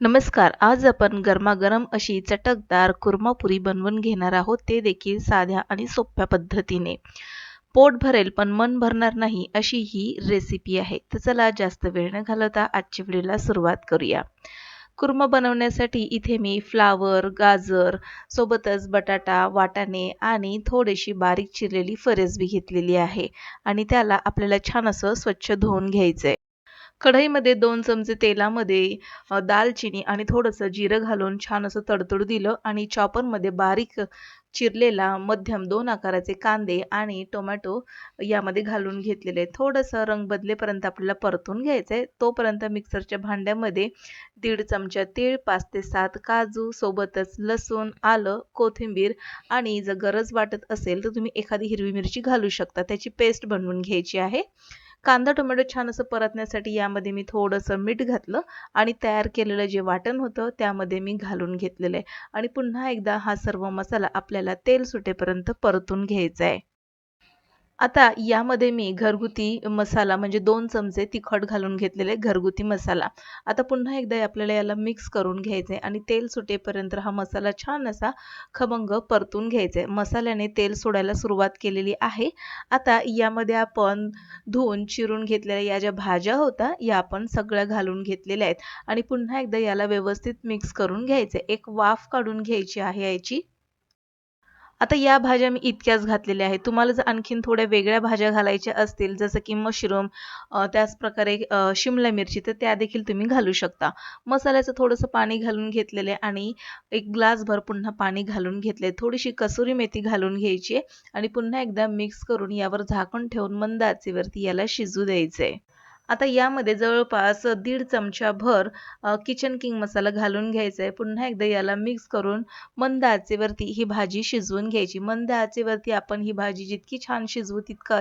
नमस्कार. आज आपण गरमागरम अशी चटकदार कुर्मापुरी बनवून घेणार आहोत. ते देखील साध्या आणि सोप्या पद्धतीने. पोट भरेल पण मन भरणार नाही अशी ही रेसिपी आहे. तर चला जास्त वेळ न घालवता आजच्या व्हिडिओला सुरुवात करूया. कुर्मा बनवण्यासाठी इथे मी फ्लावर, गाजर, सोबतच बटाटा, वाटाणे आणि थोडीशी बारीक चिरलेली फरसबी घेतलेली आहे आणि त्याला आपल्याला छान असं स्वच्छ धुवून घ्यायचंय. कढईमध्ये 2 चमचे तेलामध्ये दालचिनी आणि थोडंसं जिरं घालून छान असं तडतडू दिलं आणि चॉपरमध्ये बारीक चिरलेला मध्यम 2 आकाराचे कांदे आणि टोमॅटो यामध्ये घालून घेतलेले. थोडंसं रंग बदलेपर्यंत आपल्याला परतून घ्यायचंय. तोपर्यंत मिक्सरच्या भांड्यामध्ये 1.5 चमचा तीळ, 5 ते 7 काजू, सोबतच लसूण, आलं, कोथिंबीर आणि जर गरज वाटत असेल तर तुम्ही एखादी हिरवी मिरची घालू शकता. त्याची पेस्ट बनवून घ्यायची आहे. कांदा टोमॅटो छान असं परतण्यासाठी यामध्ये मी थोडंसं मीठ घातलं आणि तयार केलेलं जे वाटण होतं त्यामध्ये मी घालून घेतलेलं आहे आणि पुन्हा एकदा हा सर्व मसाला आपल्याला तेल सुटेपर्यंत परतून घ्यायचा आहे. आता यामध्ये मी घरगुती मसाला म्हणजे 2 चमचे तिखट घालून घेतलेले घरगुती मसाला. आता पुन्हा एकदा आपल्याला याला मिक्स करून घ्यायचं आहे आणि तेल सुटेपर्यंत हा मसाला छान असा खमंग परतून घ्यायचा आहे. मसाल्याने तेल सोडायला सुरुवात केलेली आहे. आता यामध्ये आपण धुवून चिरून घेतलेल्या या ज्या भाज्या होत्या या आपण सगळ्या घालून घेतलेल्या आहेत आणि पुन्हा एकदा याला व्यवस्थित मिक्स करून घ्यायचं आहे. एक वाफ काढून घ्यायची आहे याची. आता या भाज्या मी इतक्याच घातलेल्या आहेत. तुम्हाला जर आणखीन थोड्या वेगळ्या भाज्या घालायच्या असतील, जसं की मशरूम, त्याचप्रकारे शिमला मिरची, तर त्या देखील तुम्ही घालू शकता. मसाल्याचं थोडंसं पाणी घालून घेतलेलं आहे आणि 1 ग्लासभर पुन्हा पाणी घालून घेतले. थोडीशी कसुरी मेथी घालून घ्यायची आहे आणि पुन्हा एकदा मिक्स करून यावर झाकण ठेवून मंद आचेवरती याला शिजू द्यायचं. आता यामध्ये जवळपास 1.5 चमचाभर किचन किंग मसाला घालून घ्यायचा आहे. पुन्हा एकदा याला मिक्स करून मंद आचेवरती ही भाजी शिजवून घ्यायची. मंद आचेवरती आपण ही भाजी जितकी छान शिजवू तितका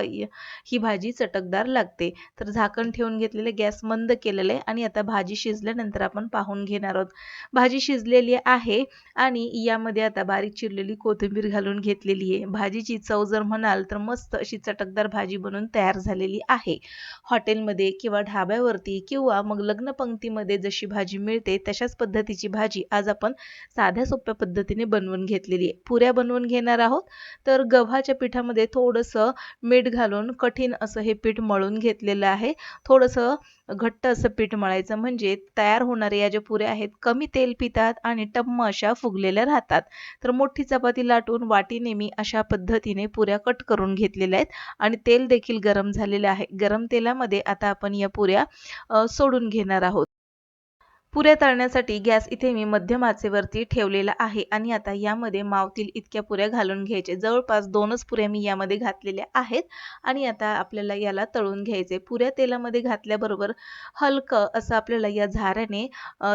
ही भाजी चटकदार लागते. तर झाकण ठेवून घेतलेले, गॅस मंद केलेलं आहे आणि आता भाजी शिजल्यानंतर आपण पाहून घेणार आहोत. भाजी शिजलेली आहे आणि यामध्ये आता बारीक चिरलेली कोथिंबीर घालून घेतलेली आहे. भाजीची चव जर म्हणाल तर मस्त अशी चटकदार भाजी बनून तयार झालेली आहे. हॉटेलमध्ये किंवा ढाब्यावरती किंवा मग लग्न पंक्तीमध्ये जशी भाजी मिळते तशाच पद्धतीची भाजी आज आपण साध्या सोप्या पद्धतीने बनवून घेतलेली आहे. पुऱ्या बनवून घेणार आहोत. तर गव्हाच्या पिठामध्ये थोडंसं मीठ घालून कठीण असं हे पीठ मळून घेतलेलं आहे. थोडंसं घट्ट असं पीठ मळायचं म्हणजे तयार होणाऱ्या या ज्या पुऱ्या आहेत कमी तेल पितात आणि टम्म अशा फुगलेल्या राहतात. तर मोठी चपाती लाटून वाटीने मी अशा पद्धतीने पुऱ्या कट करून घेतलेल्या आहेत आणि तेल देखील गरम झालेलं आहे. गरम तेलामध्ये आता आपण या पुऱ्या सोडून घेणार आहोत. पुऱ्या तळण्यासाठी गॅस इथे मी मध्यम आचेवरती ठेवलेला आहे आणि आता यामध्ये मावतील इतक्या पुऱ्या घालून घ्यायच्या. जवळपास 2च पुऱ्या मी यामध्ये घातलेल्या आहेत आणि आता आपल्याला याला तळून घ्यायचे. पुऱ्या तेलामध्ये घातल्याबरोबर हलकं असं आपल्याला या झाऱ्याने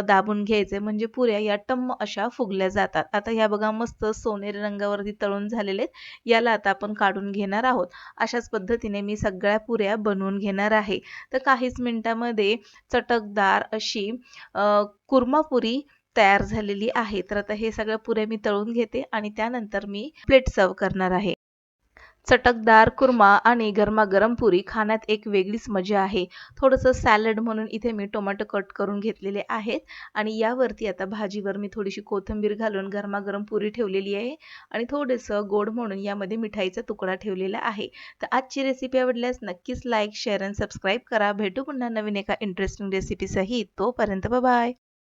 दाबून घ्यायचे म्हणजे पुऱ्या या टम्म अशा फुगल्या जातात. आता या बघा मस्त सोनेरी रंगावरती तळून झालेले आहेत. याला आता आपण काढून घेणार आहोत. अशाच पद्धतीने मी सगळ्या पुऱ्या बनवून घेणार आहे. तर काहीच मिनिटामध्ये चटकदार अशी कुर्मापुरी तयार झालेली आहे. तर आता हे सगळ्या पुऱ्या मी तळून घेते आणि त्यानंतर मी प्लेट सर्व्ह करणार आहे. चटकदार कुर्मा आणि गरमागरम पुरी खाण्यात एक वेगळीच मजा आहे. थोडंसं सॅलड म्हणून इथे मी टोमॅटो कट करून घेतलेले आहेत आणि यावरती आता भाजीवर मी थोडीशी कोथिंबीर घालून गरमागरम पुरी ठेवलेली आहे आणि थोडंसं गोड म्हणून यामध्ये मिठाईचा तुकडा ठेवलेला आहे. तर आजची रेसिपी आवडल्यास नक्कीच लाईक, शेअर आणि सबस्क्राईब करा. भेटू पुन्हा नवीन एका इंटरेस्टिंग रेसिपीसहित. तोपर्यंत बाय.